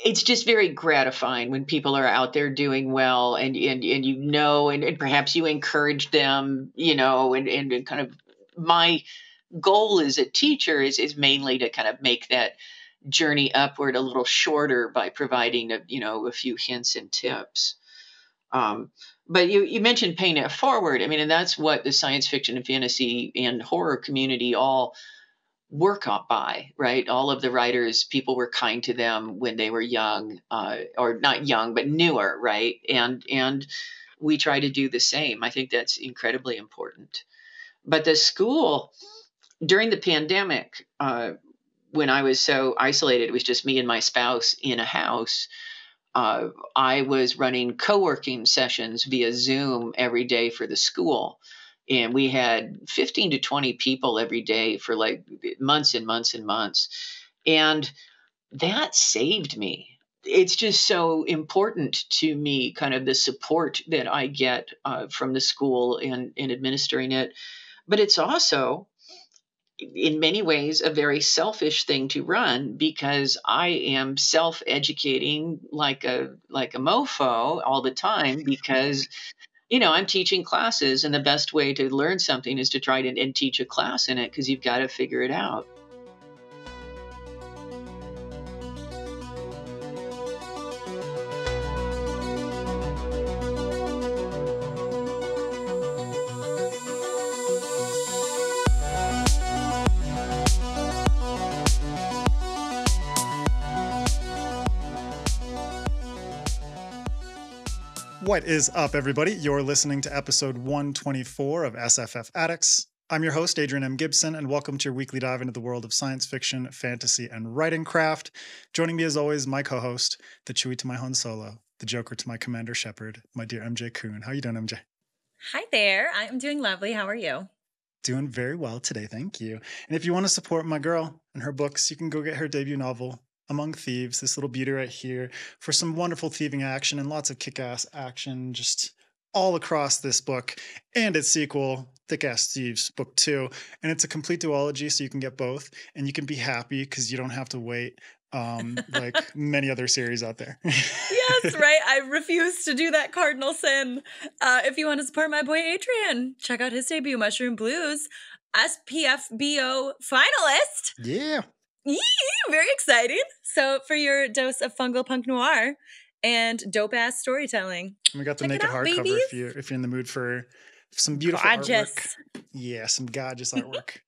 it's just very gratifying when people are out there doing well, and and perhaps you encourage them, and kind of my goal as a teacher is mainly to kind of make that journey upward a little shorter by providing a few hints and tips. But you mentioned paying it forward. I mean, and that's what the science fiction and fantasy and horror community all work up by, right? All of the writers, people were kind to them when they were young, or not young, but newer, right? And we try to do the same. I think that's incredibly important. But the school during the pandemic, when I was so isolated, it was just me and my spouse in a house. I was running co-working sessions via Zoom every day for the school. And we had 15 to 20 people every day for like months and months and months. And that saved me. It's just so important to me, kind of the support that I get from the school and administering it. But it's also, in many ways, a very selfish thing to run, because I am self-educating like a mofo all the time, because I'm teaching classes, and the best way to learn something is to try to and teach a class in it, because you've got to figure it out. What is up, everybody? You're listening to episode 124 of SFF Addicts. I'm your host, Adrian M. Gibson, and welcome to your weekly dive into the world of science fiction, fantasy, and writing craft. Joining me, as always, my co-host, the Chewie to my Han Solo, the Joker to my Commander Shepard, my dear MJ Kuhn. How you doing, MJ? Hi there. I'm doing lovely. How are you? Doing very well today, thank you. And if you want to support my girl and her books, you can go get her debut novel, Among Thieves, this little beauty right here, for some wonderful thieving action and lots of kick-ass action just all across this book, and its sequel, Thick-Ass Thieves Book 2. And it's a complete duology, so you can get both, and you can be happy because you don't have to wait like many other series out there. Yes, right. I refuse to do that cardinal sin. If you want to support my boy Adrian, check out his debut, Mushroom Blues, SFWA finalist. Yeah. Yee, very exciting. So for your dose of fungal punk noir and dope-ass storytelling. We got the naked hardcover if you're in the mood for some beautiful artwork. Yeah, some gorgeous artwork.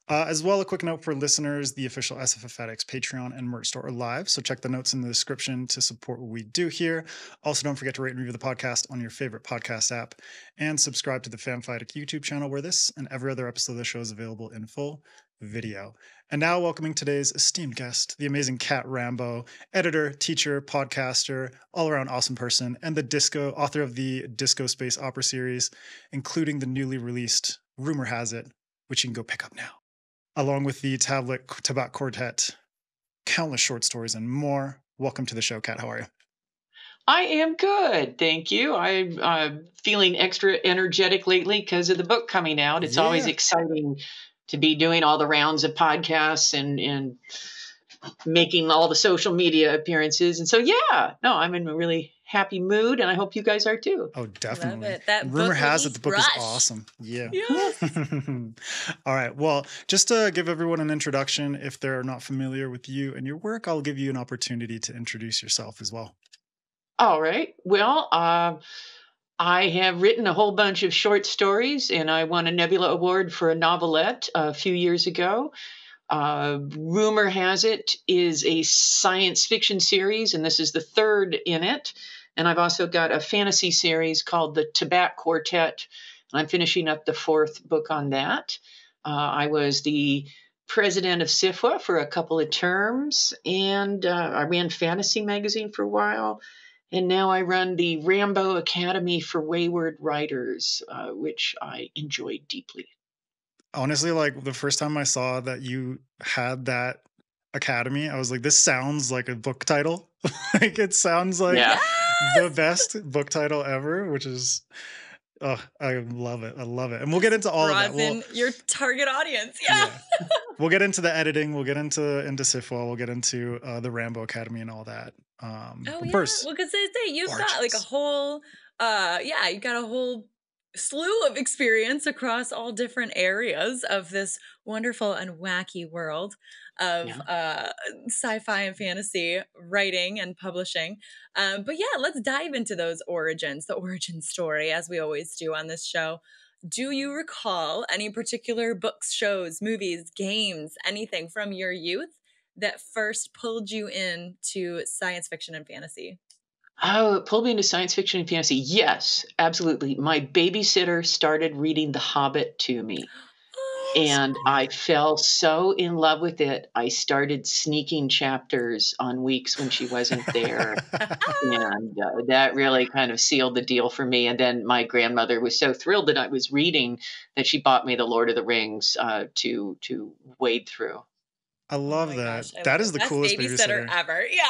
As well, a quick note for listeners, the official SFF Addicts Patreon and merch store are live, so check the notes in the description to support what we do here. Also, don't forget to rate and review the podcast on your favorite podcast app, and subscribe to the FanFiAddict YouTube channel, where this and every other episode of the show is available in full video. And now, welcoming today's esteemed guest, the amazing Cat Rambo, editor, teacher, podcaster, all-around awesome person, and the author of the Disco Space Opera series, including the newly released Rumor Has It, which you can go pick up now, along with the Tablet Tabac Quartet, countless short stories, and more. Welcome to the show, Cat. How are you? I am good, thank you. I'm feeling extra energetic lately because of the book coming out. It's always exciting to be doing all the rounds of podcasts and making all the social media appearances. And so, I'm in a really happy mood, and I hope you guys are too. Oh, definitely. Love it. That Rumor has it the book rush. is awesome. Yeah. All right. Well, just to give everyone an introduction, if they're not familiar with you and your work, I'll give you an opportunity to introduce yourself as well. All right. Well, I have written a whole bunch of short stories, and I won a Nebula Award for a novelette a few years ago. Rumor Has It is a science fiction series, and this is the third in it. And I've also got a fantasy series called the Tabac Quartet, and I'm finishing up the fourth book on that. I was the president of SFWA for a couple of terms, and I ran Fantasy Magazine for a while. And now I run the Rambo Academy for Wayward Writers, which I enjoy deeply. Honestly, like the first time I saw that you had that academy, I was like, this sounds like a book title. Like it sounds like the best book title ever, which is Oh, I love it. I love it. And we'll get into all of that. We'll, your target audience. Yeah. We'll get into the editing. We'll get into SFWA. We'll get into the Rambo Academy and all that. First, well, because you've got like a whole, you've got a whole slew of experience across all different areas of this wonderful and wacky world of sci-fi and fantasy writing and publishing. But let's dive into those origins, the origin story, as we always do on this show. Do you recall any particular books, shows, movies, games, anything from your youth that first pulled you into science fiction and fantasy? Oh, it pulled me into science fiction and fantasy. Yes, absolutely. My babysitter started reading The Hobbit to me. And I fell so in love with it. I started sneaking chapters on weeks when she wasn't there. And that really kind of sealed the deal for me. And then my grandmother was so thrilled that I was reading that she bought me The Lord of the Rings to wade through. I love that. Gosh, that is the coolest babysitter ever. Yeah.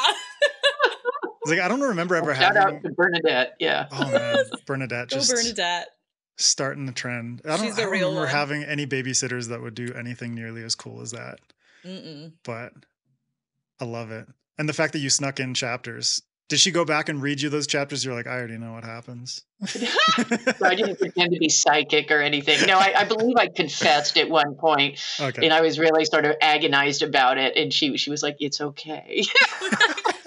Like, I don't remember ever Shout having... out to Bernadette. Yeah. Oh, man. Bernadette. Go Bernadette. Starting the trend. I don't remember having any babysitters that would do anything nearly as cool as that. But I love it. And the fact that you snuck in chapters. Did she go back and read you those chapters? You're like, I already know what happens. I didn't pretend to be psychic or anything. No, I believe I confessed at one point. Okay. And I was really sort of agonized about it. And she was like, it's okay.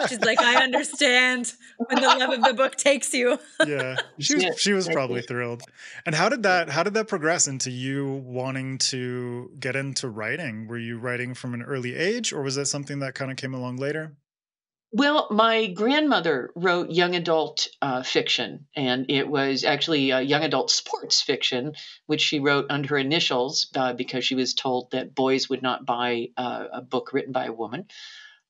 She's like, I understand when the love of the book takes you. Yeah. She was probably thrilled. And how did that progress into you wanting to get into writing? Were you writing from an early age, or was that something that kind of came along later? Well, my grandmother wrote young adult fiction, and it was actually young adult sports fiction, which she wrote under her initials because she was told that boys would not buy a book written by a woman.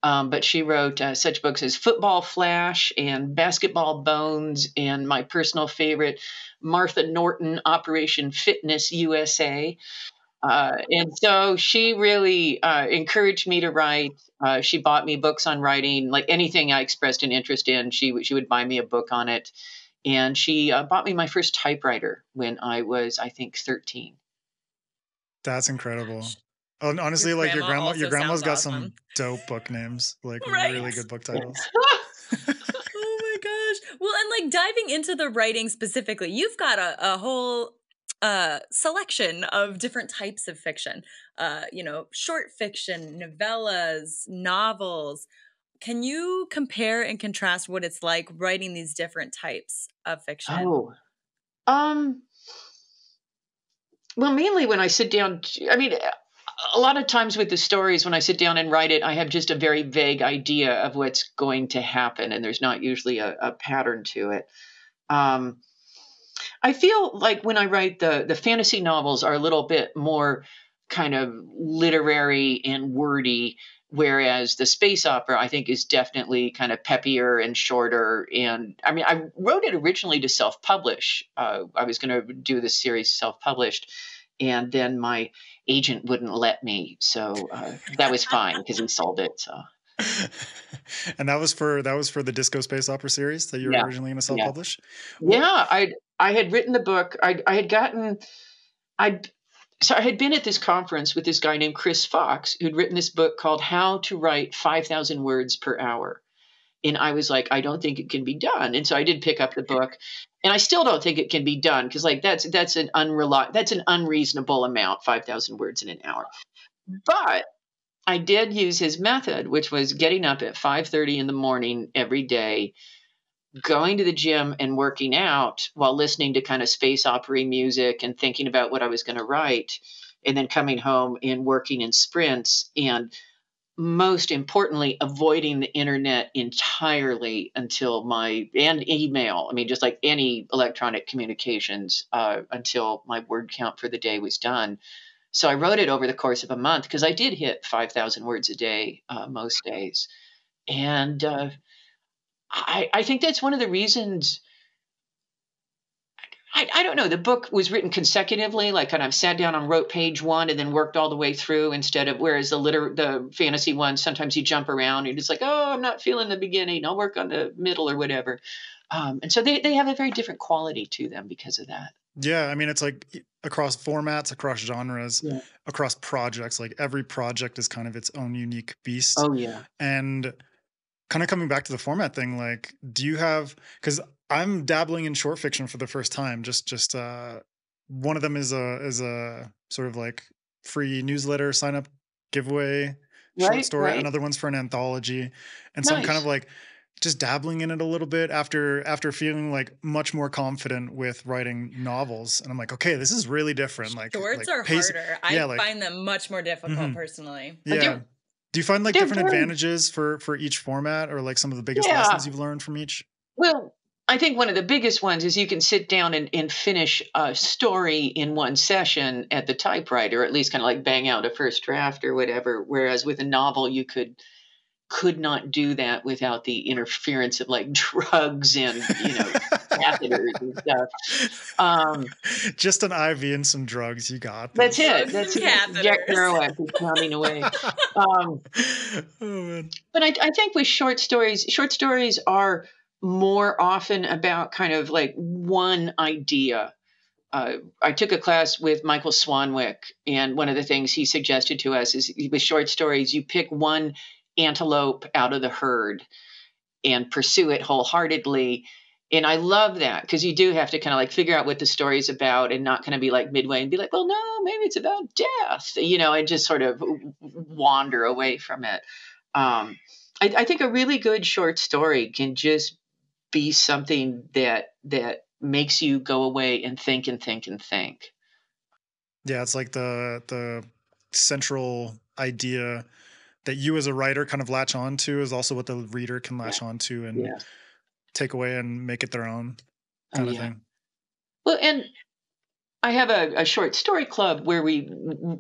But she wrote such books as Football Flash and Basketball Bones, and my personal favorite, Martha Norton, Operation Fitness USA. And so she really encouraged me to write. She bought me books on writing, like anything I expressed an interest in. She would buy me a book on it. And she bought me my first typewriter when I was, I think, 13. That's incredible. Oh, honestly, your grandma's got some dope book names, like really good book titles. Oh my gosh. Well, and like diving into the writing specifically, you've got a whole selection of different types of fiction, short fiction, novellas, novels. Can you compare and contrast what it's like writing these different types of fiction? Oh, well, mainly when I sit down, a lot of times with the stories, when I sit down and write it, I have just a very vague idea of what's going to happen, and there's not usually a pattern to it. I feel like when I write the fantasy novels are a little bit more kind of literary and wordy, whereas the space opera, I think, is definitely kind of peppier and shorter. And I wrote it originally to self-publish. I was going to do this series self-published, and then my agent wouldn't let me. So that was fine because he sold it. So. And that was for the Disco Space Opera series that you were originally going to self-publish? Yeah, I had written the book. I had been at this conference with this guy named Chris Fox, who'd written this book called How to Write 5,000 Words per Hour. And I was like, I don't think it can be done. And so I did pick up the book, and I still don't think it can be done because that's an unreasonable amount, 5,000 words in an hour. But I did use his method, which was getting up at 5:30 in the morning every day, going to the gym and working out while listening to kind of space opera music and thinking about what I was going to write, and then coming home and working in sprints, and most importantly, avoiding the internet entirely and email. Just like any electronic communications until my word count for the day was done. So I wrote it over the course of a month because I did hit 5,000 words a day most days. And I think that's one of the reasons. I don't know. The book was written consecutively, like kind of sat down and wrote page one and then worked all the way through whereas the fantasy one, sometimes you jump around. You're just like, oh, I'm not feeling the beginning. I'll work on the middle or whatever. And so they have a very different quality to them because of that. Yeah, I mean, it's like across formats, across genres, across projects, like every project is kind of its own unique beast. Oh, yeah. And kind of coming back to the format thing, like, do you have, because I'm dabbling in short fiction for the first time, just one of them is a sort of like free newsletter sign up giveaway short story. Right. Another one's for an anthology. And so I'm kind of like just dabbling in it a little bit after feeling like much more confident with writing novels. And I'm like, okay, this is really different. Like shorts are harder. I find them much more difficult personally. Yeah. Do you find like different advantages for each format, or like some of the biggest lessons you've learned from each? Well, I think one of the biggest ones is you can sit down and finish a story in one session at the typewriter, or at least kind of like bang out a first draft or whatever. Whereas with a novel, you could not do that without the interference of like drugs and, catheters and stuff. Just an IV and some drugs, you got this. That's it. Jack Kerouac is coming away. But I think with short stories are more often about kind of like one idea. I took a class with Michael Swanwick, and one of the things he suggested to us is with short stories, you pick one antelope out of the herd and pursue it wholeheartedly. And I love that, because you do have to kind of like figure out what the story is about and not kind of be like midway and be like, well, no, maybe it's about death, and just sort of wander away from it. I think a really good short story can just be something that makes you go away and think and think and think. Yeah, it's like the central idea that you as a writer kind of latch on to is also what the reader can latch on to and take away and make it their own kind of thing. Well, and I have a short story club where we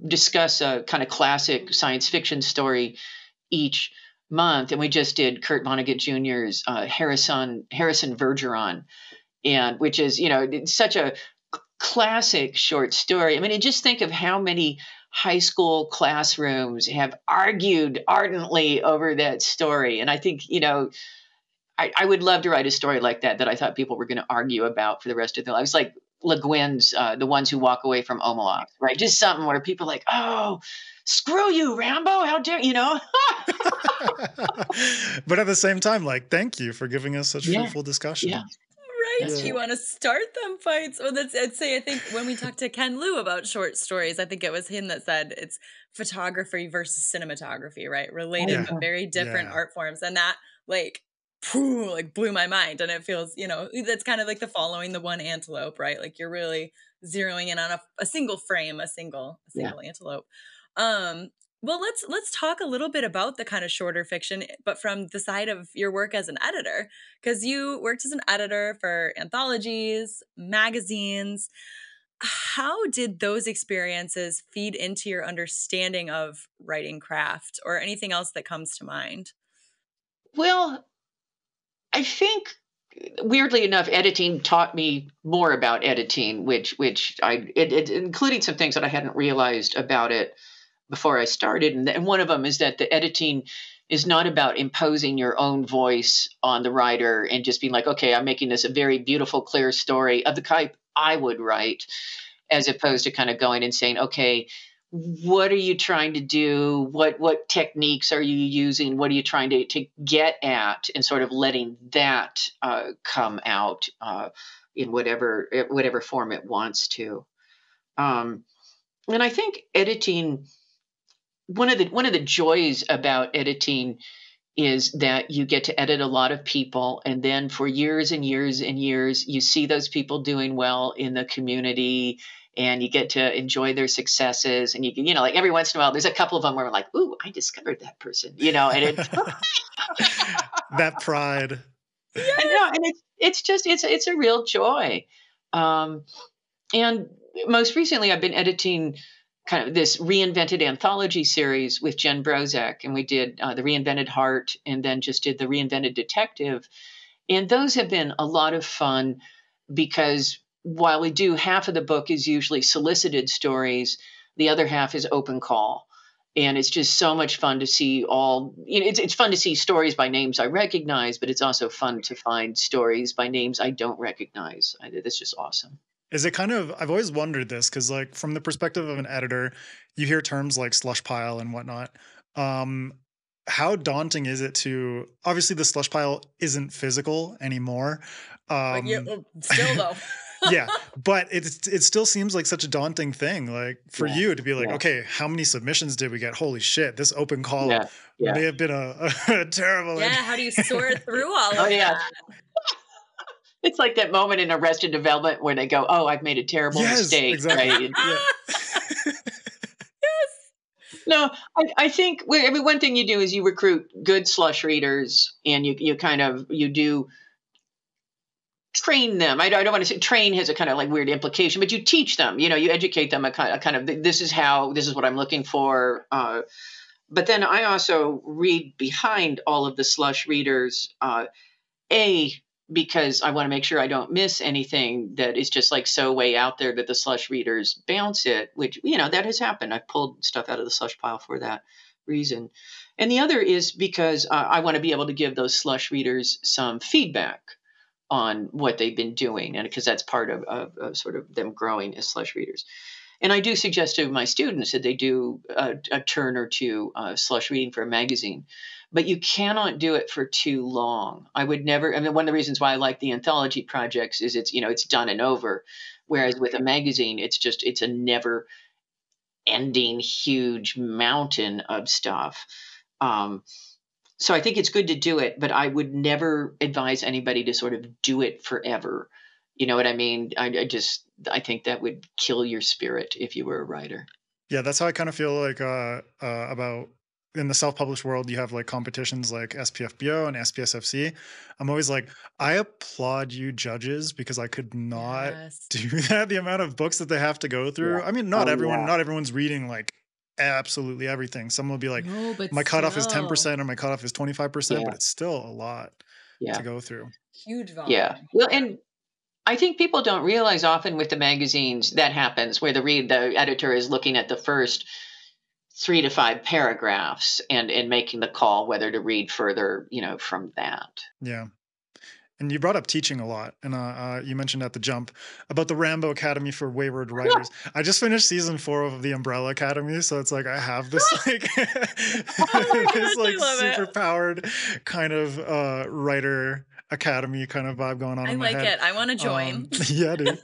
discuss a kind of classic science fiction story each month. And we just did Kurt Vonnegut Jr.'s Harrison Vergeron, and which is, it's such a classic short story. I mean, just think of how many high school classrooms have argued ardently over that story. And I think, I would love to write a story like that I thought people were going to argue about for the rest of their lives. Like Le Guin's The Ones Who Walk Away from Omaha, right? Just something where people are like, oh, screw you, Rambo. How dare But at the same time, like, thank you for giving us such fruitful discussion. Yeah. Right. You want to start them fights. Well, I think when we talked to Ken Liu about short stories, I think it was him that said it's photography versus cinematography, right? Related but very different art forms. And that blew my mind. And it feels, that's kind of like the following the one antelope, right? Like you're really zeroing in on a single frame, a single antelope. Well, let's talk a little bit about the kind of shorter fiction, but from the side of your work as an editor, because you worked as an editor for anthologies, magazines. How did those experiences feed into your understanding of writing craft, or anything else that comes to mind? Well, I think, weirdly enough, editing taught me more about editing, which including some things that I hadn't realized about it before I started. And one of them is that the editing is not about imposing your own voice on the writer and just being like, okay, I'm making this a very beautiful, clear story of the type I would write, as opposed to kind of going and saying, okay, what are you trying to do? What techniques are you using? What are you trying to get at? And sort of letting that come out in whatever form it wants to. And I think editing, one of the joys about editing is that you get to edit a lot of people, and then for years and years and years, you see those people doing well in the community, and you get to enjoy their successes. And you can, like every once in a while, there's a couple of them where we're like, ooh, I discovered that person, and it's that pride. And it's a real joy. And most recently, I've been editing kind of this reinvented anthology series with Jen Brozek, and we did The Reinvented Heart, and then just did The Reinvented Detective. And those have been a lot of fun, because while we do half of the book is usually solicited stories, the other half is open call. And it's just so much fun to see it's fun to see stories by names I recognize, but it's also fun to find stories by names I don't recognize. That's just awesome. Is it kind of, I've always wondered this because, like, from the perspective of an editor, you hear terms like slush pile and whatnot. How daunting is it to, obviously the slush pile isn't physical anymore. But yeah, still though. Yeah, but it still seems like such a daunting thing, like for you to be like, okay, how many submissions did we get? Holy shit, this open call may have been a terrible idea. How do you sort through all of that? It's like that moment in Arrested Development where they go, "Oh, I've made a terrible mistake." Exactly. Right? No, I think one thing you do is you recruit good slush readers, and you do train them. I don't want to say train has a kind of like weird implication, but you teach them. You educate them a kind of this is what I'm looking for. But then I also read behind all of the slush readers. Because I want to make sure I don't miss anything that is just like so way out there that the slush readers bounce it, which, that has happened. I've pulled stuff out of the slush pile for that reason. And the other is because I want to be able to give those slush readers some feedback on what they've been doing, and because that's part of sort of them growing as slush readers. And I do suggest to my students that they do a turn or two slush reading for a magazine. But you cannot do it for too long. I would never. I mean, one of the reasons why I like the anthology projects is it's done and over. Whereas with a magazine, it's a never ending huge mountain of stuff. So I think it's good to do it, but I would never advise anybody to sort of do it forever. You know what I mean? I think that would kill your spirit if you were a writer. Yeah, that's how I kind of feel like about. In the self-published world, you have like competitions like SPFBO and SPSFC. I'm always like, I applaud you judges because I could not do that. The amount of books that they have to go through. Yeah. I mean, not everyone's reading like absolutely everything. Some will be like, my cutoff is 10% or my cutoff is 25%, but it's still a lot to go through. Huge volume. Yeah. Well, and I think people don't realize often with the magazines that happens where the editor is looking at the first 3 to 5 paragraphs and making the call whether to read further, from that. Yeah. And you brought up teaching a lot. And you mentioned at the jump about the Rambo Academy for Wayward Writers. I just finished season 4 of the Umbrella Academy. So it's like, I have this like, super powered kind of writer academy kind of vibe going on. I like it. I want to join. Yeah, dude.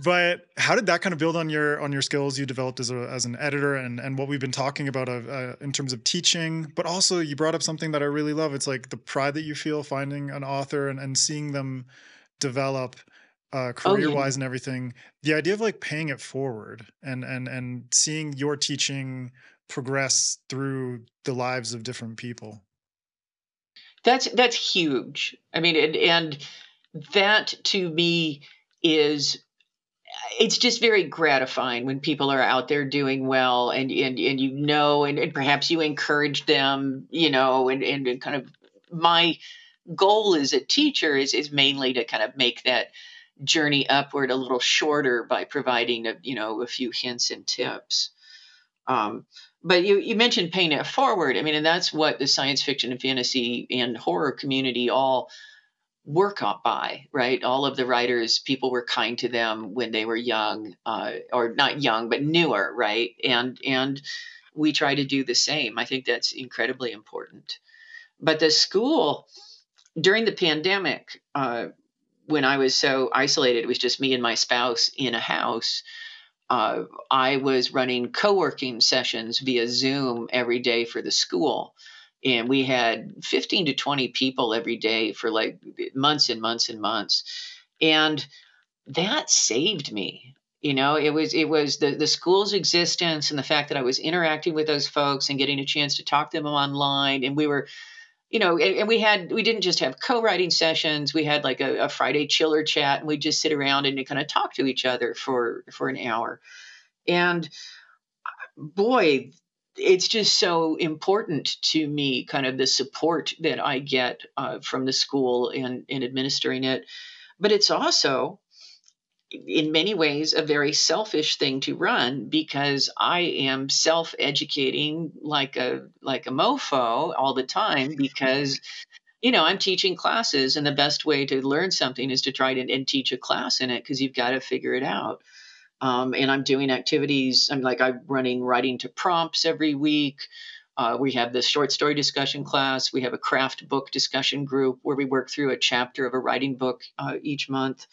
But how did that kind of build on your skills you developed as an editor and what we've been talking about in terms of teaching? But also you brought up something that I really love. It's like the pride that you feel finding an author and seeing them develop career-wise and everything. The idea of like paying it forward and seeing your teaching progress through the lives of different people. That's huge. I mean, and that to me it's just very gratifying when people are out there doing well and perhaps you encourage them, and kind of my goal as a teacher is mainly to kind of make that journey upward a little shorter by providing a few hints and tips. But you mentioned paying it forward. I mean, and that's what the science fiction and fantasy and horror community all work up by, right? All of the writers, people were kind to them when they were young, or not young, but newer, right? And we try to do the same. I think that's incredibly important. But the school, during the pandemic, when I was so isolated, it was just me and my spouse in a house. I was running co-working sessions via Zoom every day for the school. And we had 15 to 20 people every day for like months and months and months. And that saved me. It was the school's existence and the fact that I was interacting with those folks and getting a chance to talk to them online. And we were, and we didn't just have co-writing sessions. We had like a Friday chiller chat, and we'd just sit around and kind of talk to each other for an hour. And boy, it's just so important to me, kind of the support that I get from the school in administering it. But it's also, in many ways, a very selfish thing to run because I am self-educating like a mofo all the time because I'm teaching classes, and the best way to learn something is to try to and teach a class in it, because you've got to figure it out. And I'm doing activities. I'm running writing to prompts every week. We have the short story discussion class. We have a craft book discussion group where we work through a chapter of a writing book each month.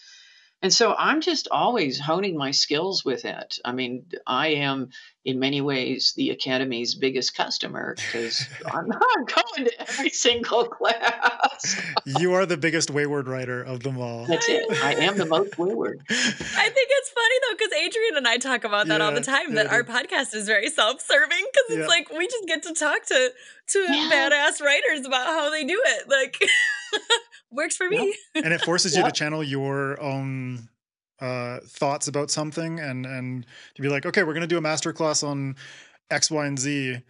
And so I'm just always honing my skills with it. I mean, I am in many ways the Academy's biggest customer, because I'm going to every single class. You are the biggest Wayward writer of them all. That's it. I am the most Wayward. I think it's funny though, because Adrian and I talk about that all the time, that our podcast is very self-serving, because it's like we just get to talk to badass writers about how they do it. Like, works for me. And it forces you to channel your own thoughts about something, and to be like, okay, we're going to do a masterclass on X, Y, and Z.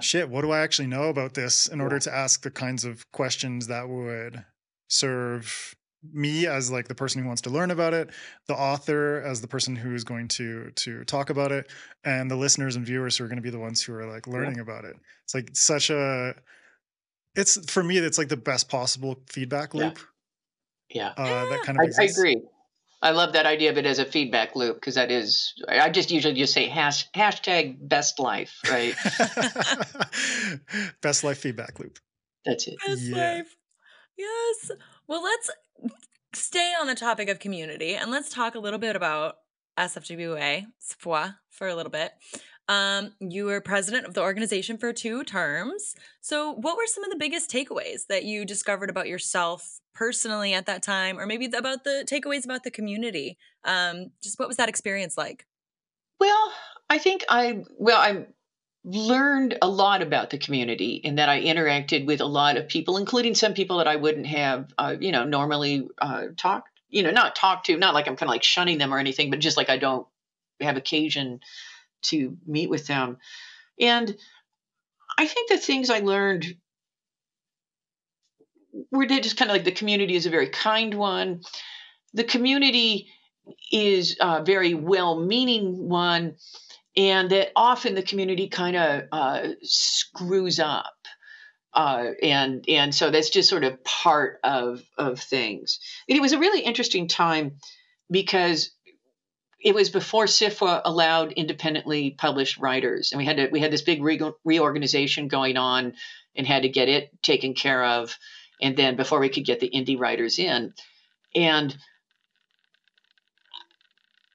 Shit, what do I actually know about this, in order to ask the kinds of questions that would serve me as like the person who wants to learn about it, the author as the person who is going to talk about it, and the listeners and viewers who are going to be the ones who are like learning about it. It's like for me, it's like the best possible feedback loop. That kind of exists. I agree. I love that idea of it as a feedback loop, because that is, I just usually just say hashtag best life, right? Best life feedback loop. That's it. Best life. Yes. Well, let's stay on the topic of community, and let's talk a little bit about SFWA, SFWA, for a little bit. You were president of the organization for 2 terms. So what were some of the biggest takeaways that you discovered about yourself personally at that time, or maybe about the takeaways about the community? Just what was that experience like? Well, I think I learned a lot about the community, in that I interacted with a lot of people, including some people that I wouldn't have, normally not talked to, not like I'm kind of like shunning them or anything, but just like I don't have occasion to meet with them. And I think the things I learned were just kind of like, the community is a very kind one. The community is a very well-meaning one, and that often the community kind of screws up. And so that's just sort of part of things. And it was a really interesting time, because it was before SFWA allowed independently published writers, and we had this big reorganization going on, and had to get it taken care of, and then before we could get the indie writers in. And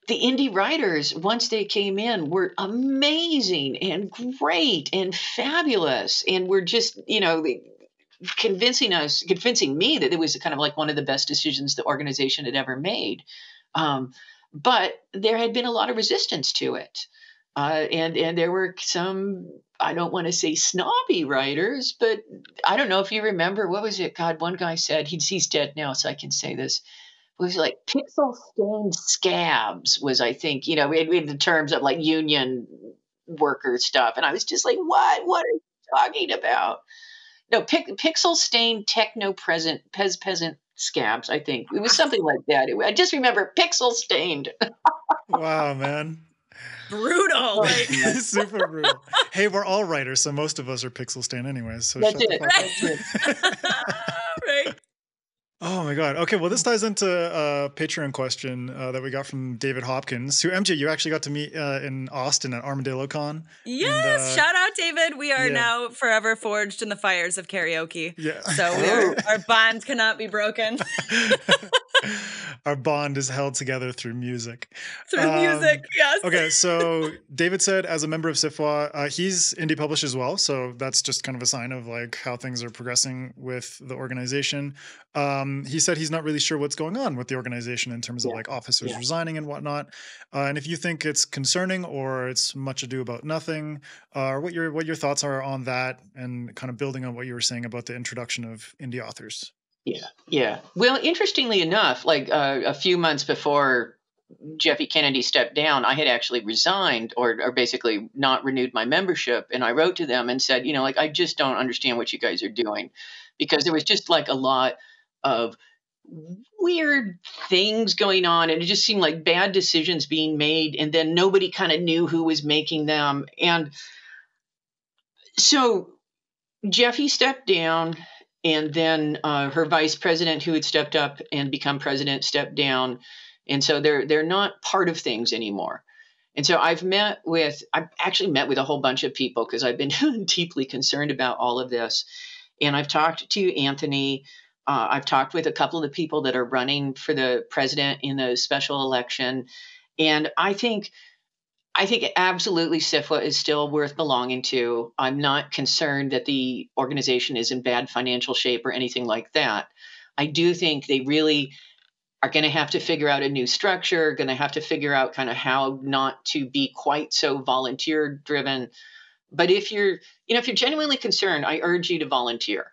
the indie writers, once they came in, were amazing and great and fabulous, and were just, convincing me that it was kind of like one of the best decisions the organization had ever made. But there had been a lot of resistance to it. And there were some, I don't want to say snobby writers, but I don't know if you remember, what was it? God, one guy said, he's dead now, so I can say this. It was like pixel stained scabs was, I think, we had the terms of like union worker stuff. And I was just like, what are you talking about? No, pixel stained techno peasant scabs, I think. It was something like that. I just remember pixel stained. Wow, man. Brutal. Like. Super brutal. Hey, we're all writers, so most of us are pixel stained anyways. So that's it. Right. Oh my God. Okay, well, this ties into a Patreon question that we got from David Hopkins, who, MJ, you actually got to meet in Austin at Armadillo Con. Yes, shout out, David. We are now forever forged in the fires of karaoke. Yeah. So our bond cannot be broken. Our bond is held together through music. Through music, yes. Okay, so David said, as a member of SFWA, he's indie published as well, so that's just kind of a sign of like how things are progressing with the organization. He said he's not really sure what's going on with the organization in terms of like officers resigning and whatnot. And if you think it's concerning or it's much ado about nothing, or what your thoughts are on that, and kind of building on what you were saying about the introduction of indie authors. Yeah. Well, interestingly enough, like a few months before Jeffy Kennedy stepped down, I had actually resigned or basically not renewed my membership. And I wrote to them and said, I just don't understand what you guys are doing, because there was just like a lot of weird things going on. And it just seemed like bad decisions being made. And then nobody kind of knew who was making them. And so Jeffy stepped down. And then her vice president, who had stepped up and become president, stepped down. And so they're not part of things anymore. And so I've actually met with a whole bunch of people because I've been deeply concerned about all of this. And I've talked to Anthony. I've talked with a couple of the people that are running for the president in the special election. And I think absolutely SFWA is still worth belonging to. I'm not concerned that the organization is in bad financial shape or anything like that. I do think they really are going to have to figure out a new structure, going to have to figure out kind of how not to be quite so volunteer driven. But if you're genuinely concerned, I urge you to volunteer.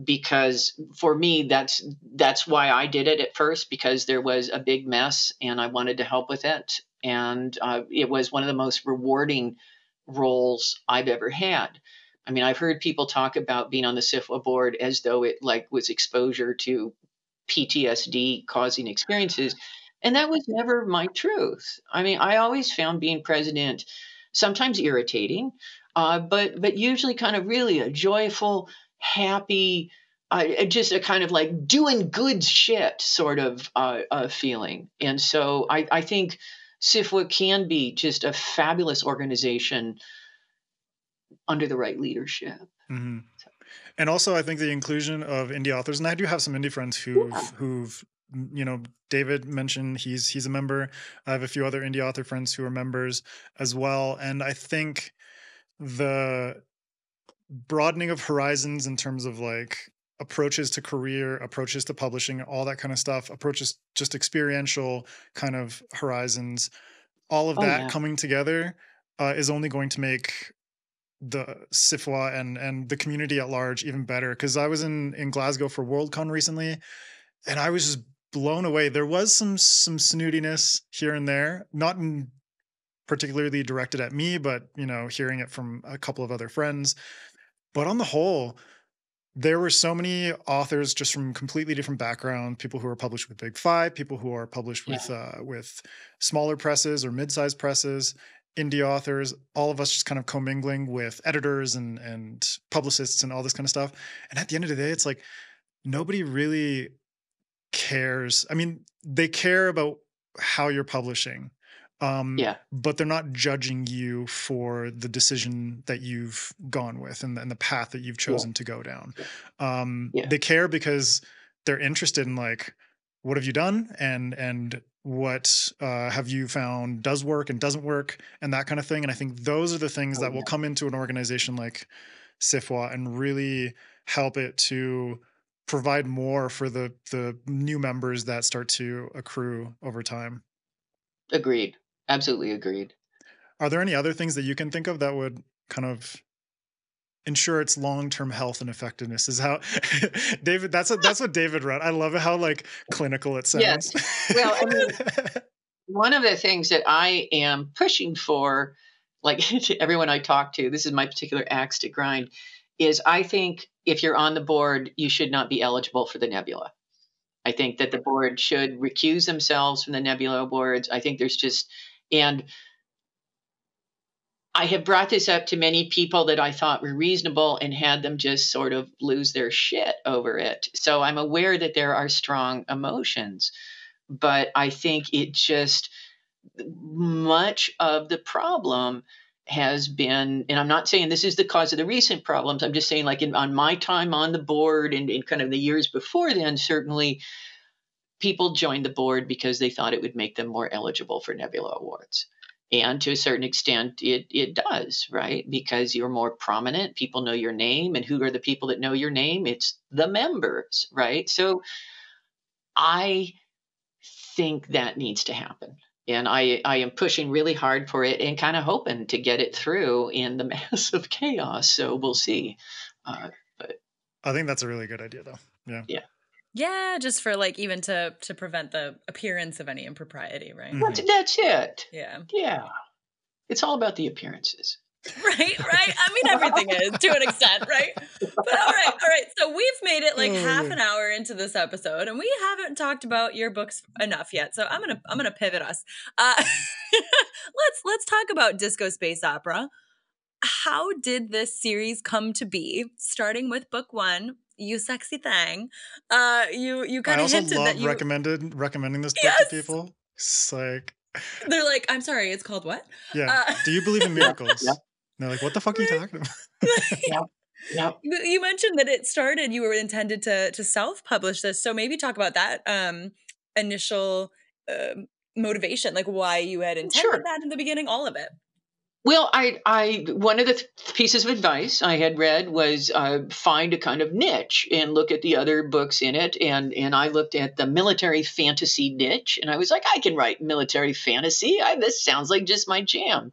Because for me, that's why I did it at first, because there was a big mess and I wanted to help with it. And it was one of the most rewarding roles I've ever had. I mean, I've heard people talk about being on the SFWA board as though it was exposure to PTSD causing experiences. And that was never my truth. I mean, I always found being president sometimes irritating, but usually kind of really a joyful, happy, just a kind of like doing good shit sort of feeling. And so I think SFWA can be just a fabulous organization under the right leadership. Mm-hmm. And also, I think the inclusion of indie authors, and I do have some indie friends who've David mentioned he's a member. I have a few other indie author friends who are members as well. And I think the broadening of horizons in terms of like approaches to career, approaches to publishing, all that kind of stuff, approaches just experiential kind of horizons, all of that coming together is only going to make the SFWA and the community at large even better. Because I was in Glasgow for Worldcon recently, and I was just blown away. There was some snootiness here and there, not particularly directed at me, but hearing it from a couple of other friends. But on the whole, there were so many authors just from completely different backgrounds, people who are published with Big Five, people who are published with smaller presses or mid-sized presses, indie authors, all of us just kind of commingling with editors and publicists and all this kind of stuff. And at the end of the day, it's like nobody really cares. I mean, they care about how you're publishing. But they're not judging you for the decision that you've gone with and the path that you've chosen to go down. They care because they're interested in like, what have you done? And what have you found does work and doesn't work and that kind of thing. And I think those are the things that will come into an organization like SFWA and really help it to provide more for the new members that start to accrue over time. Agreed. Absolutely agreed. Are there any other things that you can think of that would kind of ensure its long-term health and effectiveness? Is how David, that's what David wrote. I love how like clinical it sounds. Yes. Well, I mean, one of the things that I am pushing for, like to everyone I talk to, this is my particular axe to grind, is I think if you're on the board, you should not be eligible for the Nebula. I think that the board should recuse themselves from the Nebula boards. I think and I have brought this up to many people that I thought were reasonable and had them just sort of lose their shit over it. So I'm aware that there are strong emotions, but I think much of the problem has been, and I'm not saying this is the cause of the recent problems. I'm just saying like on my time on the board and in kind of the years before then, certainly people joined the board because they thought it would make them more eligible for Nebula Awards. And to a certain extent, it does, right? Because you're more prominent, people know your name, and who are the people that know your name? It's the members, right? So I think that needs to happen. And I am pushing really hard for it and kind of hoping to get it through in the mass of chaos. So we'll see. But I think that's a really good idea, though. Yeah. Yeah. Yeah, just for like even to prevent the appearance of any impropriety, right? Mm-hmm. That's it. Yeah. Yeah. It's all about the appearances. Right. I mean, everything is to an extent, right? But all right. So we've made it like half an hour into this episode, and we haven't talked about your books enough yet. So I'm gonna pivot us. Let's talk about Disco Space Opera. How did this series come to be? Starting with book 1. you sexy thing. You kind I of also hinted love that you recommending this book to people. It's like they're like, I'm sorry, it's called what? Yeah. Do you believe in miracles? Yeah. And they're like, what the fuck are you talking about? Yeah. Yeah. You mentioned that it started, you were intended to self-publish this. So maybe talk about that initial motivation, like why you had intended that in the beginning, all of it. Well, I one of the pieces of advice I had read was find a kind of niche and look at the other books in it. And I looked at the military fantasy niche, and I was like, I can write military fantasy. This sounds like just my jam.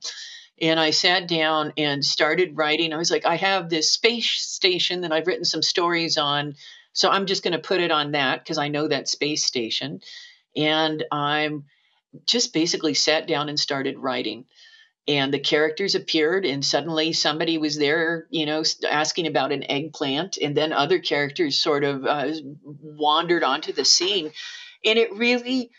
And I sat down and started writing. I was like, I have this space station that I've written some stories on, so I'm just going to put it on that because I know that space station. And I'm just basically sat down and started writing. And the characters appeared, and suddenly somebody was there, asking about an eggplant. And then other characters sort of wandered onto the scene. And it really,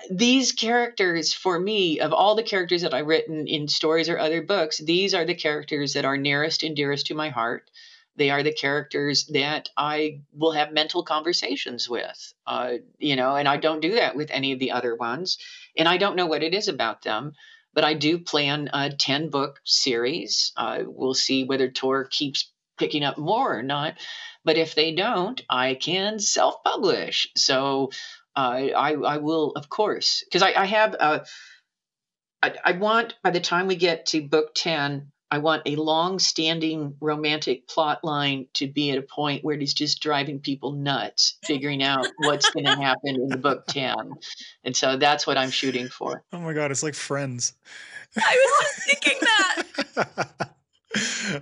these characters, for me, of all the characters that I've written in stories or other books, these are the characters that are nearest and dearest to my heart. They are the characters that I will have mental conversations with, and I don't do that with any of the other ones. And I don't know what it is about them, but I do plan a 10-book series. We'll see whether Tor keeps picking up more or not. But if they don't, I can self-publish. So I will, of course, because I have, I want, by the time we get to book 10, I want a long-standing romantic plot line to be at a point where it is just driving people nuts, figuring out what's going to happen in the book 10. And so that's what I'm shooting for. Oh my God, it's like Friends. I was just thinking that.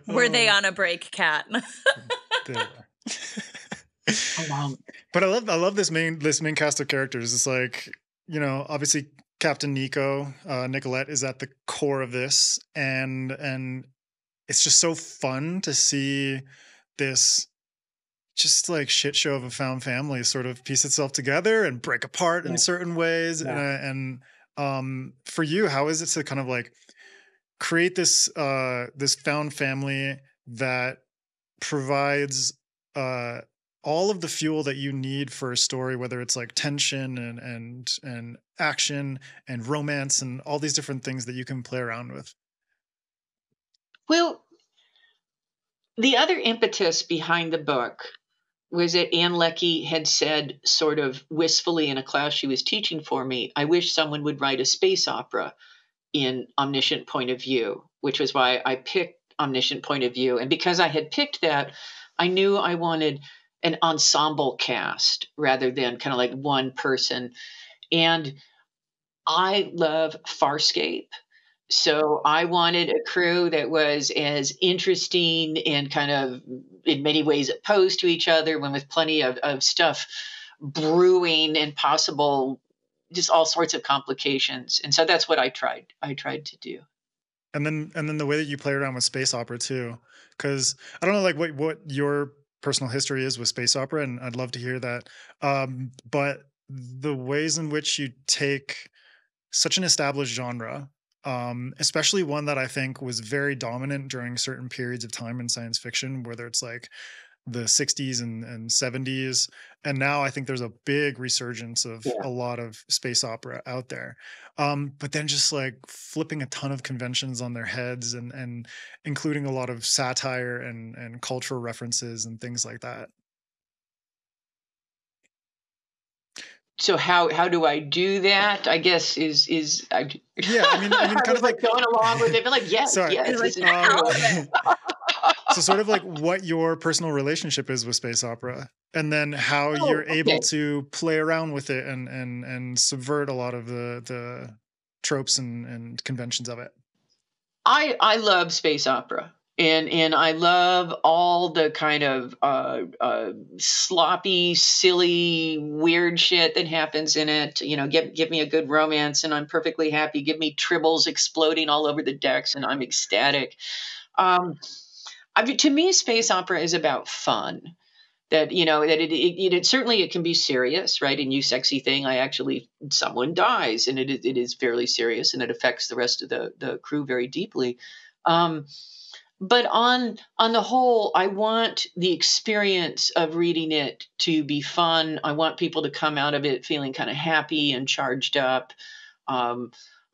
Were they on a break, Cat? They were. But I love this main cast of characters. It's like, obviously Captain Nico, Nicolette is at the core of this, and it's just so fun to see this just like shit show of a found family sort of piece itself together and break apart in certain ways. Yeah. And for you, how is it to kind of like create this this found family that provides all of the fuel that you need for a story, whether it's like tension and action and romance and all these different things that you can play around with? Well, the other impetus behind the book was that Ann Leckie had said sort of wistfully in a class she was teaching for me, I wish someone would write a space opera in Omniscient Point of View, which was why I picked Omniscient Point of View. And because I had picked that, I knew I wanted an ensemble cast rather than kind of like one person. And I love Farscape. So I wanted a crew that was as interesting and kind of in many ways opposed to each other, when with plenty of stuff brewing and possible, just all sorts of complications. And so that's what I tried to do. And then the way that you play around with space opera too, because I don't know like what your personal history is with space opera, and I'd love to hear that. But the ways in which you take such an established genre, especially one that I think was very dominant during certain periods of time in science fiction, whether it's like the 60s and 70s. And now I think there's a big resurgence of a lot of space opera out there. But then just like flipping a ton of conventions on their heads and including a lot of satire and cultural references and things like that. So how do I do that? I guess I mean kind of like going along with it, but like yes. So sort of like what your personal relationship is with space opera, and then how you're able to play around with it and subvert a lot of the tropes and conventions of it. I love space opera. And I love all the kind of sloppy, silly, weird shit that happens in it. Give me a good romance and I'm perfectly happy. Give me tribbles exploding all over the decks and I'm ecstatic. To me, space opera is about fun. That it certainly it can be serious, right? In You Sexy Thing, someone dies and it is fairly serious and it affects the rest of the crew very deeply. but on the whole, I want the experience of reading it to be fun. I want people to come out of it feeling kind of happy and charged up.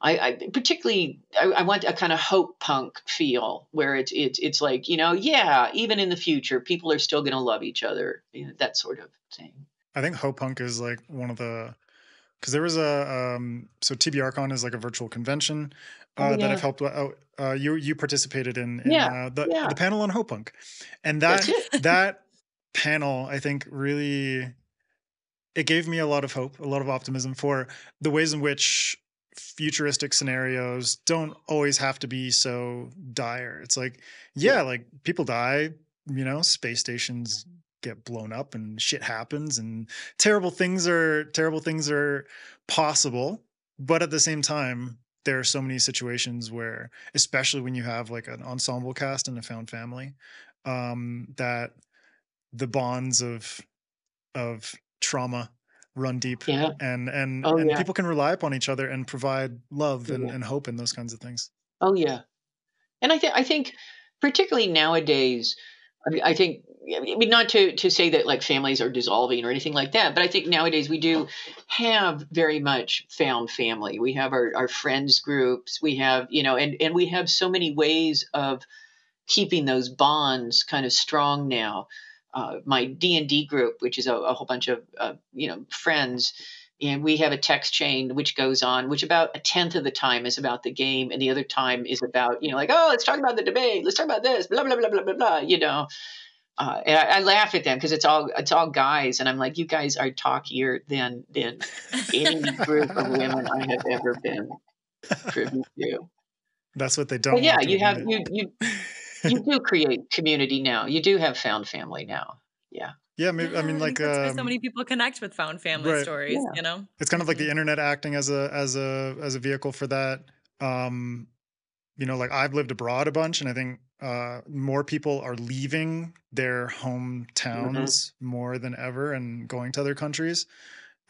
I particularly I want a kind of hope punk feel where it's like, yeah, even in the future, people are still going to love each other, that sort of thing. I think hope punk is like one of the, because there was a so TBRCon is like a virtual convention that I've helped out. You participated in the panel on hope punk, and that panel, I think, really, it gave me a lot of hope, a lot of optimism for the ways in which futuristic scenarios don't always have to be so dire. It's like, like people die, space stations get blown up and shit happens and terrible things are possible. But at the same time, there are so many situations where, especially when you have like an ensemble cast and a found family, that the bonds of trauma run deep, and people can rely upon each other and provide love and hope and those kinds of things. Oh yeah. And I think particularly nowadays, I think, not to say that like families are dissolving or anything like that, but I think nowadays we do have very much found family. We have our friends groups, we have, and we have so many ways of keeping those bonds kind of strong now. My D&D group, which is a whole bunch of, friends, and we have a text chain which goes on, which about a tenth of the time is about the game, and the other time is about, like, oh, let's talk about the debate, let's talk about this, blah blah blah blah blah blah. And I laugh at them because it's all guys, and I'm like, you guys are talkier than any group of women I have ever been privy to. That's what they don't. But yeah, you have you do create community now. You do have found family now. Yeah. Yeah, maybe, I mean, like, that's why so many people connect with found family stories. It's kind of like the internet acting as a vehicle for that. Like I've lived abroad a bunch, and I think more people are leaving their hometowns more than ever and going to other countries.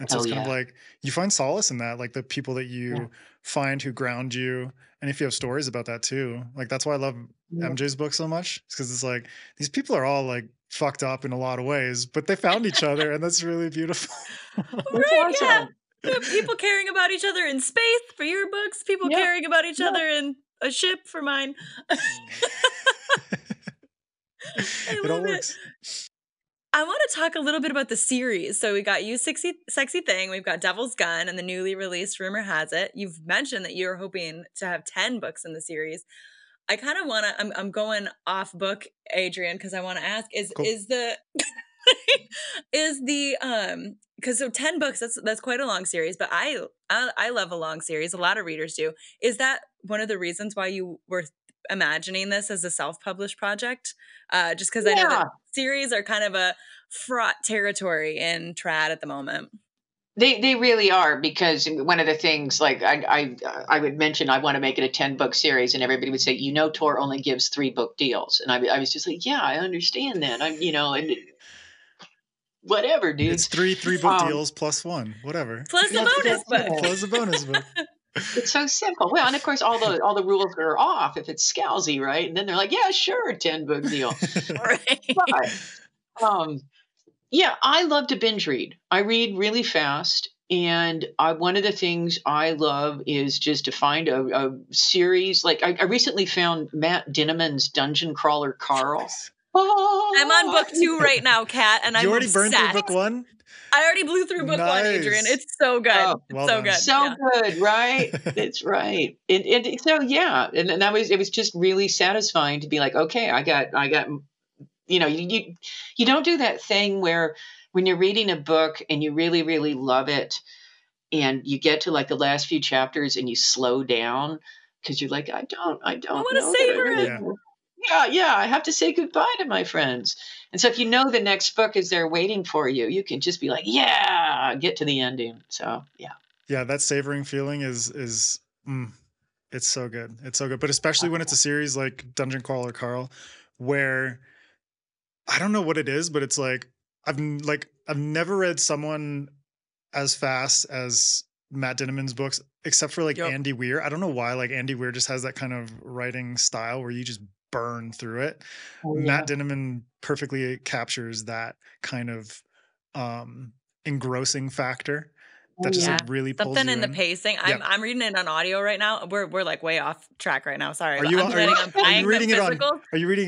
And so it's kind of like you find solace in that, like the people that you find who ground you. And if you have stories about that too, like that's why I love MJ's book so much, because it's like these people are all like fucked up in a lot of ways, but they found each other, and that's really beautiful. Right? Yeah. People caring about each other in space for your books, people caring about each other in a ship for mine. It all works. I want to talk a little bit about the series. So we got You Sexy Thing, we've got Devil's Gun, and the newly released Rumor Has It. You've mentioned that you're hoping to have 10 books in the series. I kind of want to, I'm going off book, Adrian, because I want to ask, because so 10 books, that's quite a long series, but I love a long series. A lot of readers do. Is that one of the reasons why you were imagining this as a self-published project? Just because I know that series are kind of a fraught territory in trad at the moment. They really are, because one of the things, like I would mention I want to make it a 10-book series, and everybody would say, Tor only gives 3-book deals, and I was just like, yeah, I understand that. And whatever, dude. It's three book deals plus one, whatever. Plus a bonus book. Plus a bonus book. It's so simple. Well, and of course, all the rules are off if it's Scalzi, right? And then they're like, yeah, sure, 10-book deal. Right. But, yeah, I love to binge read. I read really fast, and one of the things I love is just to find a series. Like I recently found Matt Dinneman's Dungeon Crawler Carl. I'm on book 2 right now, Kat, and I'm obsessed. Burned through book 1? I already blew through book 1, Adrian. It's so good. Oh, well good. So good, right? It's right. And so yeah, and it was just really satisfying to be like, okay, I got. You don't do that thing where when you're reading a book and you really, really love it, and you get to like the last few chapters and you slow down because you're like, I want to savor it. Yeah, I have to say goodbye to my friends. And so if you know the next book is there waiting for you, you can just be like, yeah, get to the ending. So yeah. Yeah, that savoring feeling is it's so good. It's so good. But especially when it's a series like Dungeon Crawler Carl, where I don't know what it is, but it's like I've never read someone as fast as Matt Dinneman's books, except for like Andy Weir. I don't know why, like Andy Weir just has that kind of writing style where you just burn through it. Oh, yeah. Matt Dinneman perfectly captures that kind of engrossing factor that just like really pulls something you in the pacing. I'm reading it on audio right now. We're like way off track right now. Sorry. Are you reading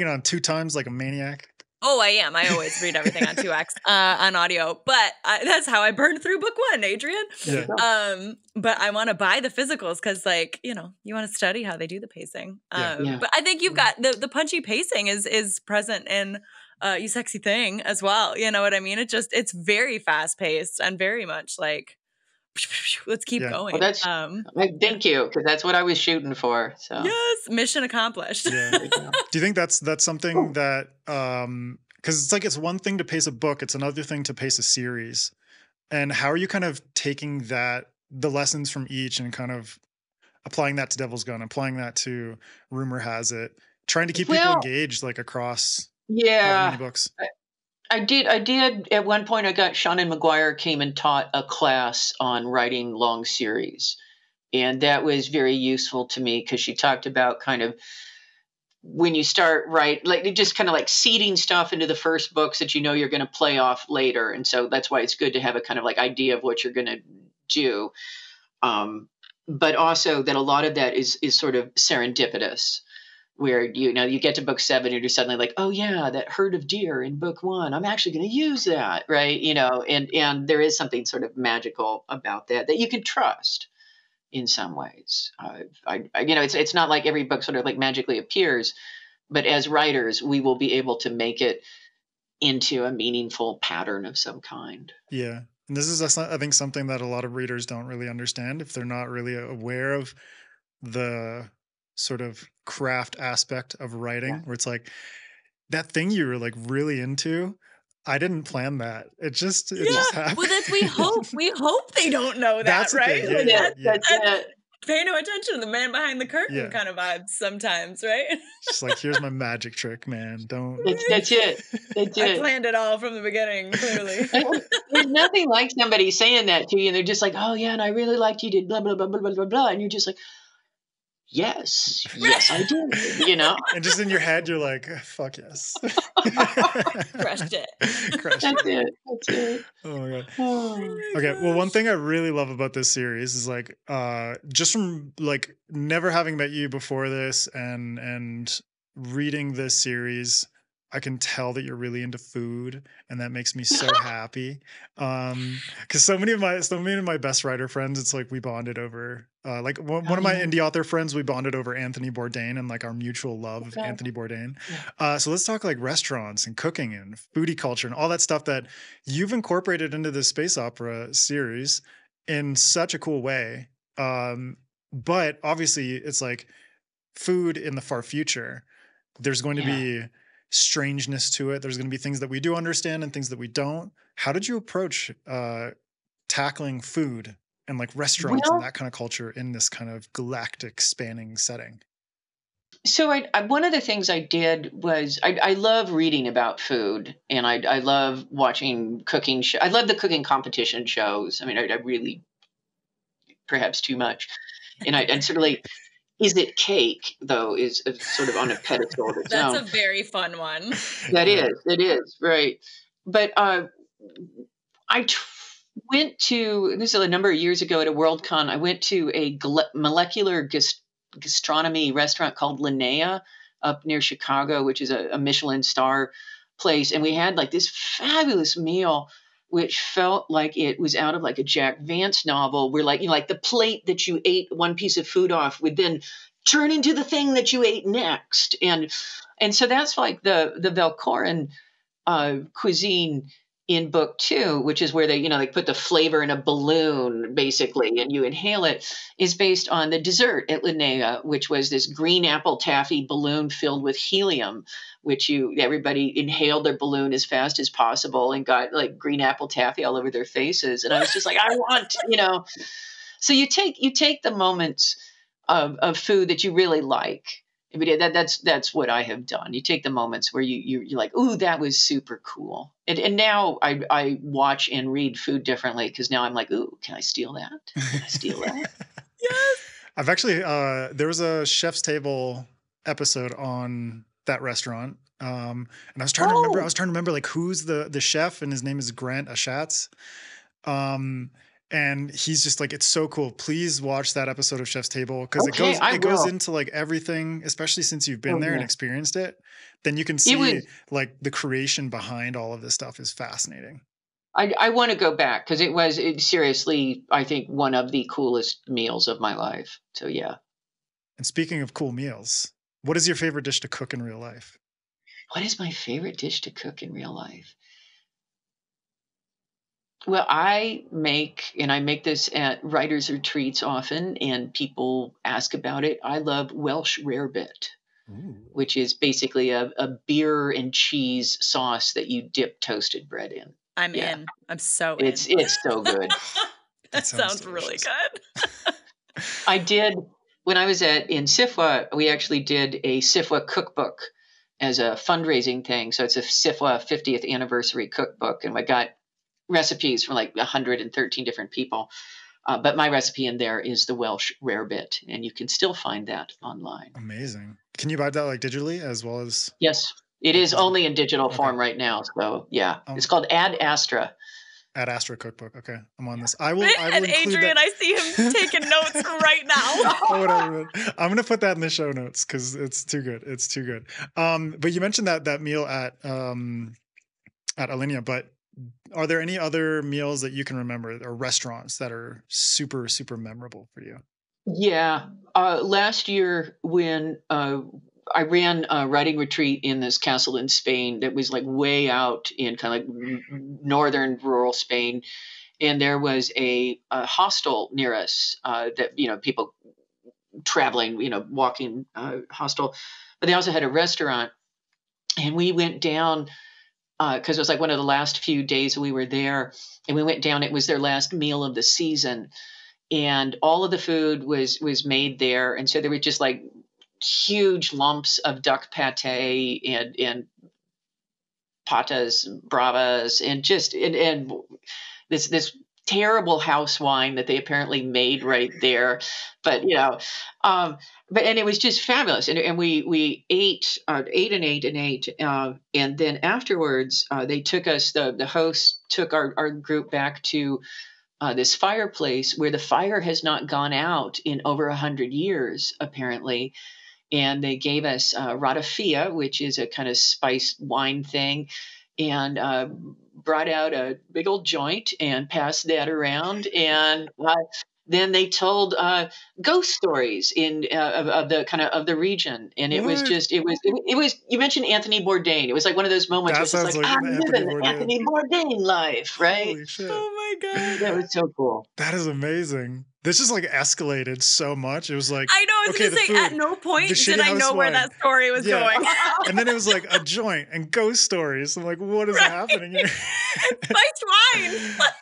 it on 2 times like a maniac? Oh, I am. I always read everything on 2x on audio, but that's how I burned through book 1, Adrian. Yeah. But I want to buy the physicals because, like, you know, you want to study how they do the pacing. But I think you've got the punchy pacing is present in You Sexy Thing as well. You know what I mean? It's very fast paced and very much like, let's keep going. Well, that's thank you, because that's what I was shooting for. So yes, mission accomplished. Yeah. Do you think that's something that because it's one thing to pace a book, it's another thing to pace a series, and how are you kind of taking the lessons from each and kind of applying that to Devil's Gun, applying that to Rumor Has It, trying to keep people engaged like across many books? I did at one point. I got Shannon McGuire came and taught a class on writing long series, and that was very useful to me because she talked about kind of when you start like just kind of like seeding stuff into the first books that you know you're going to play off later, and so that's why it's good to have a kind of like idea of what you're going to do, but also that a lot of that is sort of serendipitous. Where you get to book 7 and you're suddenly like, oh yeah, that herd of deer in book 1, I'm actually going to use that, right? And there is something sort of magical about that you can trust in some ways. It's not like every book sort of like magically appears, but as writers, we will be able to make it into a meaningful pattern of some kind. Yeah, and this is I think something that a lot of readers don't really understand if they're not really aware of the sort of craft aspect of writing, where it's like that thing you were like really into, I didn't plan that. It just happened. Well, that's we hope they don't know that, that's right? That's pay no attention to the man behind the curtain kind of vibes sometimes, right? Just like, here's my magic trick, man. Don't. That's it. I planned it all from the beginning, clearly. There's nothing like somebody saying that to you, and they're just like, oh yeah, and I really liked you did blah blah blah blah blah blah blah, and you're just like, yes, I do. And just in your head, you're like, fuck yes. Crushed it. That's it. Oh my God. Okay. Well, one thing I really love about this series is like, just from like never having met you before this and reading this series, I can tell that you're really into food, and that makes me so happy. Because so many of my best writer friends, it's like we bonded over like one of my indie author friends, we bonded over Anthony Bourdain and like our mutual love of Anthony Bourdain. So let's talk like restaurants and cooking and foodie culture and all that stuff that you've incorporated into the space opera series in such a cool way. But obviously it's like food in the far future. There's going to be strangeness to it. There's going to be things that we do understand and things that we don't. How did you approach tackling food and like restaurants and that kind of culture in this kind of galactic spanning setting? So one of the things I did was I love reading about food, and I love watching cooking shows. I love the cooking competition shows. I mean, I really, perhaps too much. And I sort of like, Is It Cake, though, is sort of on a pedestal of its own. That's a very fun one. It is, right. But I went to, this is a number of years ago at a Worldcon, I went to a molecular gastronomy restaurant called Linnea up near Chicago, which is a Michelin star place. And we had like this fabulous meal, which felt like it was out of like a Jack Vance novel, where like, like the plate that you ate one piece of food off would then turn into the thing that you ate next. And so that's like the Velcorin cuisine in book 2, which is where they, they put the flavor in a balloon basically, and you inhale it, is based on the dessert at Linnea, which was this green apple taffy balloon filled with helium, which everybody inhaled their balloon as fast as possible and got like green apple taffy all over their faces. And I was just like, I want, so you take the moments of food that you really like. I mean, that's what I have done. You take the moments where you're like, ooh, that was super cool. And now I watch and read food differently, because now I'm like, ooh, can I steal that? Can I steal that? Yes. I've actually, there was a Chef's Table episode on that restaurant. And I was trying to remember like who's the chef, and his name is Grant Ashatz. And he's just like, it's so cool. Please watch that episode of Chef's Table, because it goes into like everything, especially since you've been there and experienced it. Then you can see like the creation behind all of this stuff is fascinating. I want to go back, because it was seriously, I think, one of the coolest meals of my life. So yeah. And speaking of cool meals, what is your favorite dish to cook in real life? What is my favorite dish to cook in real life? Well, I make this at writers' retreats often, and people ask about it. I love Welsh rarebit, which is basically a beer and cheese sauce that you dip toasted bread in. I'm in. I'm so in. It's so good. That sounds really good. I did, when I was in SFWA, we actually did a SFWA cookbook as a fundraising thing. So it's a SFWA 50th anniversary cookbook, and I got recipes from like 113 different people. But my recipe in there is the Welsh rarebit, and you can still find that online. Amazing. Can you buy that like digitally as well as? Yes, it is only in digital form right now. So yeah, it's called Ad Astra. Ad Astra cookbook. Okay, I'm on this. I will and include Adrian, that. I see him taking notes right now. Whatever. I'm gonna put that in the show notes because it's too good. It's too good. But you mentioned that meal at Alinea, but are there any other meals that you can remember, or restaurants that are super, super memorable for you? Yeah. Last year when I ran a writing retreat in this castle in Spain that was like way out in kind of like northern rural Spain. And there was a hostel near us that, people traveling, walking hostel. But they also had a restaurant. And we went down because it was like one of the last few days we were there. And we went down. It was their last meal of the season. And all of the food was made there. And so there were just like huge lumps of duck pate and patas, bravas, and just and this terrible house wine that they apparently made right there. But and it was just fabulous. And we ate and then afterwards they took us, the host took our group back to this fireplace where the fire has not gone out in over 100 years apparently. And they gave us ratafia, which is a kind of spiced wine thing, and brought out a big old joint and passed that around. And then they told ghost stories of the region, and it was just it was. You mentioned Anthony Bourdain. It was like one of those moments where it's just like I'm living the Anthony Bourdain life, right? Holy shit. Oh my god, that was so cool. That is amazing. This just like escalated so much. It was like, I know, I was going to say, at no point did I know where that story was going. And then it was like a joint and ghost stories. I'm like, what is happening here? Spiced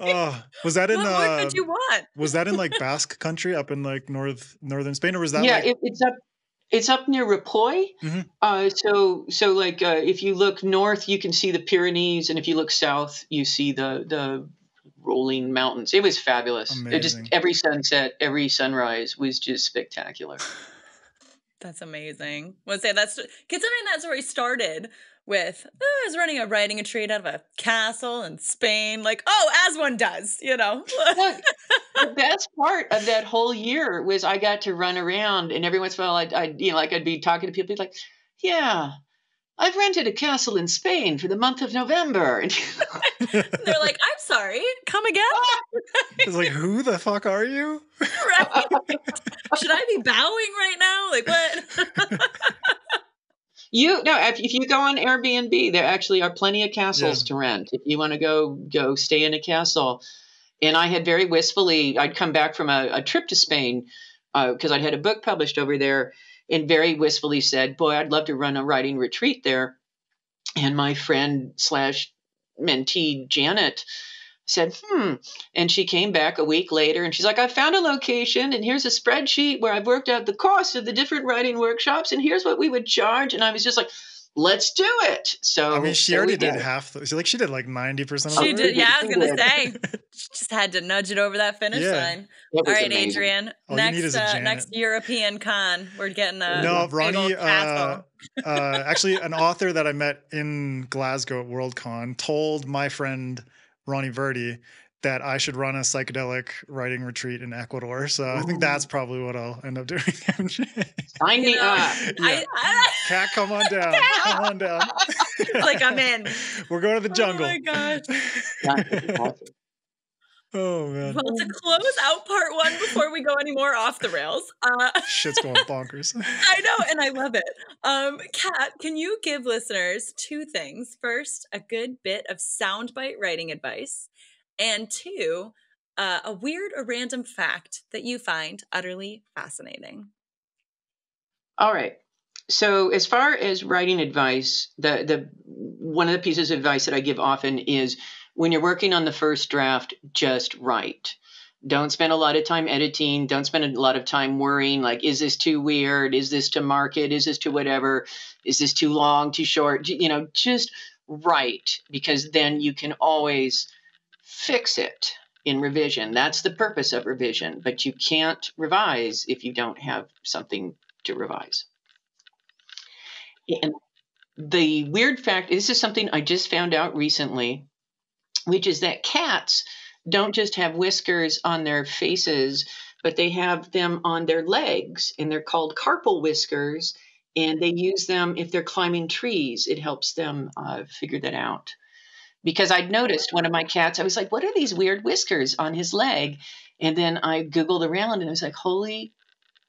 wine. Was that in? What more could you want? Was that in like Basque country up in like northern Spain, or was that? Yeah, it's up near Ripoll. Mm-hmm. So like if you look north, you can see the Pyrenees, and if you look south, you see the rolling mountains. It was fabulous. It just every sunset, every sunrise was just spectacular. That's amazing. Let's say considering that story started with I was running a writing retreat out of a castle in Spain, like as one does, Look, the best part of that whole year was I got to run around, and every once in a while I'd be talking to people, like, yeah, I've rented a castle in Spain for the month of November. And they're like, I'm sorry, come again? It's like, who the fuck are you? Right. Should I be bowing right now? Like, what? If you go on Airbnb, there actually are plenty of castles to rent. If you want to go stay in a castle. And I had very wistfully, I'd come back from a trip to Spain because I'd had a book published over there, and very wistfully said, boy, I'd love to run a writing retreat there. And my friend / mentee, Janet, said, And she came back a week later, and she's like, I found a location, and here's a spreadsheet where I've worked out the cost of the different writing workshops, and here's what we would charge. And I was just like, let's do it. So I mean, she already did half. She did like 90% of She did. Yeah, I was going to say. She just had to nudge it over that finish line. All right, amazing. Adrian. Next European con. We're getting a Ronnie. Actually, an author that I met in Glasgow at Worldcon told my friend Ronnie Verdi that I should run a psychedelic writing retreat in Ecuador. So I think that's probably what I'll end up doing. Sign me up. Yeah. Cat, come on down. Come on down. Like, I'm in. We're going to the jungle. Oh my gosh. Oh man. Well, to close out part 1 before we go any more off the rails. Shit's going bonkers. I know, and I love it. Kat, can you give listeners 2 things? First, a good bit of soundbite writing advice. And 2, a weird or random fact that you find utterly fascinating. All right. So as far as writing advice, the one of the pieces of advice that I give often is when you're working on the first draft, just write. Don't spend a lot of time editing. Don't spend a lot of time worrying, like, is this too weird? Is this to market? Is this to whatever? Is this too long, too short? Just write, because then you can always fix it in revision. That's the purpose of revision, but you can't revise if you don't have something to revise. And the weird fact, this is something I just found out recently, which is that cats don't just have whiskers on their faces, but they have them on their legs, and they're called carpal whiskers, and they use them if they're climbing trees. It helps them figure that out. Because I'd noticed one of my cats, I was like, what are these weird whiskers on his leg? And then I Googled around and I was like, holy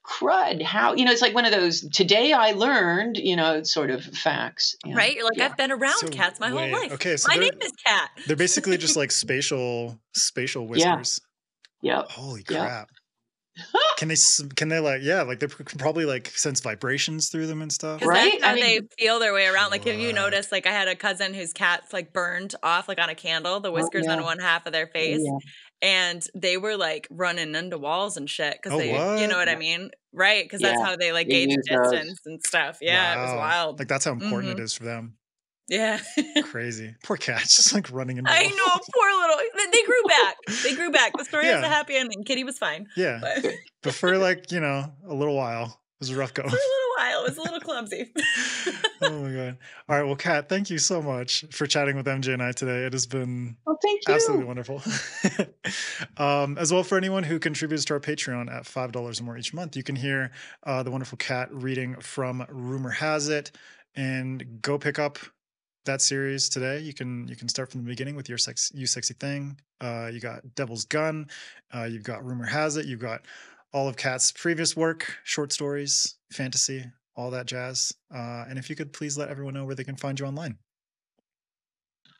crud. How, it's like one of those, today I learned, sort of facts. Right? You're like, I've been around cats my whole life. Okay, so my name is Cat. They're basically just like spatial whiskers. Yeah. Holy crap. Can they like they can probably like sense vibrations through them and stuff, right? That's how they feel their way around. Like, if you notice, like, I had a cousin whose cat's like burned off like on a candle, the whiskers on one half of their face, and they were like running into walls and shit because they, you know what I mean, right? Because that's how they like gauge distance and stuff. Yeah, it was wild. Like, that's how important it is for them. Yeah. Crazy. Poor cats, just like running into I know, poor little. They grew back. The story has a happy ending. Kitty was fine. Yeah. But for like, a little while, it was a rough go. For a little while, it was a little clumsy. Oh my God. All right. Well, Kat, thank you so much for chatting with MJ and I today. It has been absolutely wonderful. As well, for anyone who contributes to our Patreon at $5 or more each month, you can hear the wonderful Kat reading from Rumor Has It, and go pick up that series today. You can start from the beginning with You Sexy Thing. You got Devil's Gun. You've got Rumor Has It. You've got all of Kat's previous work, short stories, fantasy, all that jazz. And if you could please let everyone know where they can find you online.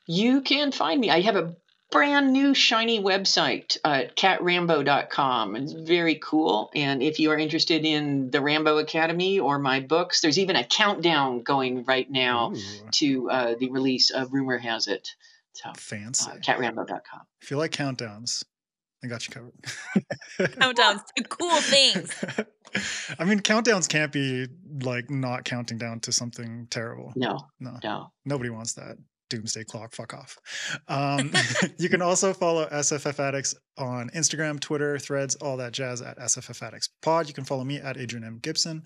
You can find me. I have a brand new shiny website, catrambo.com. It's very cool. And if you are interested in the Rambo Academy or my books, there's even a countdown going right now to the release of Rumor Has It. So, fancy. Catrambo.com. If you like countdowns, I got you covered. Countdowns to cool things. I mean, countdowns can't be like not counting down to something terrible. No. Nobody wants that. Doomsday clock, fuck off. You can also follow SFF Addicts on Instagram, Twitter, Threads, all that jazz at sffaddictspod. You can follow me at Adrian M. Gibson. You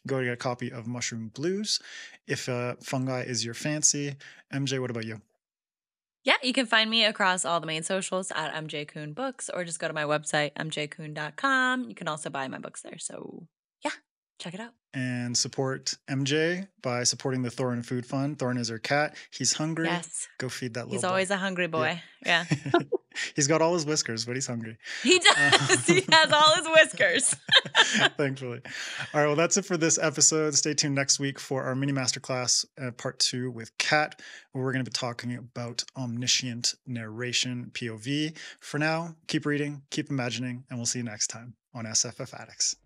can go to get a copy of Mushroom Blues if fungi is your fancy. MJ, what about you? Yeah, you can find me across all the main socials at MJ Kuhn Books, or just go to my website, mjkuhn.com. You can also buy my books there. So yeah, check it out. And support MJ by supporting the Thorin Food Fund. Thorin is her cat. He's hungry. Yes. Go feed that little He's always a hungry boy. Yeah. He's got all his whiskers, but he's hungry. He does. He has all his whiskers. Thankfully. All right. Well, that's it for this episode. Stay tuned next week for our mini masterclass, part 2 with Cat, where we're going to be talking about Omniscient Narration POV. For now, keep reading, keep imagining, and we'll see you next time on SFF Addicts.